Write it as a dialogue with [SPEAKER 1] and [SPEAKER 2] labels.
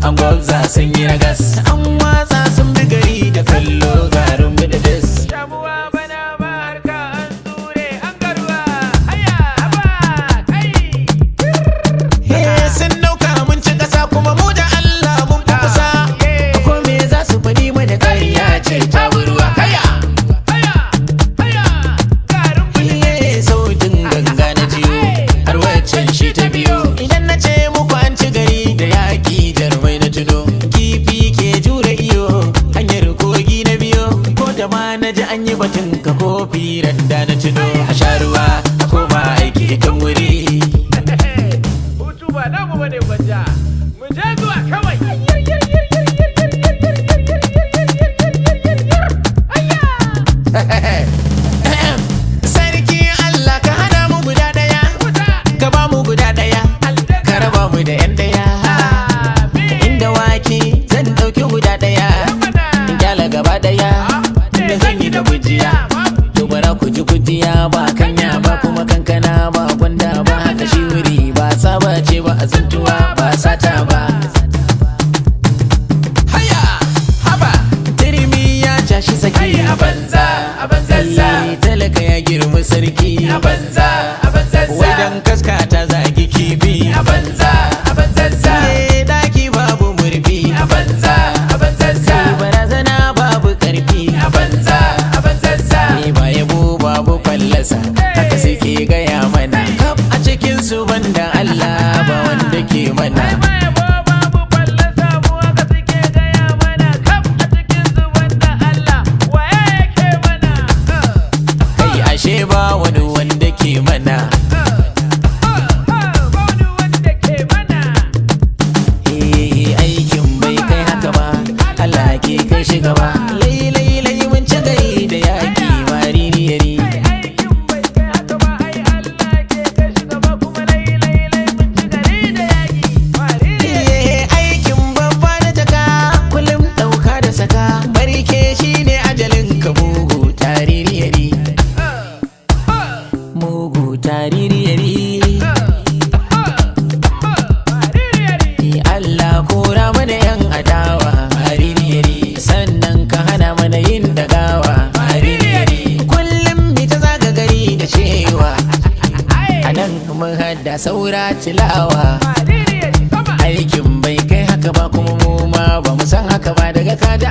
[SPEAKER 1] an gwabza sun yi ragas, an watsa sun bi gari da kallo garin mu da dis.
[SPEAKER 2] Shamuwa bana ba harka an tsure an garuwa haya haba kai.
[SPEAKER 1] Sun dauka mun ci kasa kuma mu da Allah mun fi kusa. Ko me za su faɗi mana ƙarya ce ta burwa haya
[SPEAKER 2] Haya haya garin mu
[SPEAKER 1] sautin ganga na jiyo har waccan shi ta biyo. Idan na ce muku an ci gari da yaƙi jarumai na tuno, kifi ke jure iyo hanyar kogi na biyo. Ko da ma na ji an yi batun ka kofi randa na tuno, a sha ruwa a koma aiki kan wuri.
[SPEAKER 2] hutu ba namu bane gwanja mu je zuwa kawai.
[SPEAKER 1] Sarki Allah ka hana mu guda ɗaya, ka ba mu guda ɗaya, ka raba mu da 'yan ɗaya. Inda wake zan ɗauki guda ɗaya, in kyala gaba ɗaya, da zan yi da gujiya. To bara ku ji gujiya ba kanya ba kuma kankana ba gwanda ba haka shi wuri ba saba ce ba azantuwa ba sata ba. Haya haba turmi ya cashi saki
[SPEAKER 2] a banza a banzazza
[SPEAKER 1] talaka ya girma sarki
[SPEAKER 2] a banza a banzazza
[SPEAKER 1] wai dan kaska ta zagi kifi
[SPEAKER 2] a banza a banzazza
[SPEAKER 1] daki babu murfi
[SPEAKER 2] a banza a banzazza
[SPEAKER 1] barazana babu karfi
[SPEAKER 2] a banza a banzazza
[SPEAKER 1] ba yabo babu fallasa haka suke gaya mana kaf a cikin su banda Allah ba wanda ke mana. Kai ashe ba wani wanda ke mana. Aikin bai kai haka ba, Allah ke kai shi gaba. Lai mun ci gari da yaƙi maririyari. Aikin babba da jaka kullum ɗauka da saka, barke shi ne ajalin ka mugu taririyari. Mugu taririyari. Allah kora mana yan adawa maririyari, sannan ka hana mana yin dagawa maririyari. Kullum mi ta zaga gari da cewa a nan mun hada saura tilawa. Aikin bai kai haka ba kuma mu ma ba mu san haka ba, daga kaji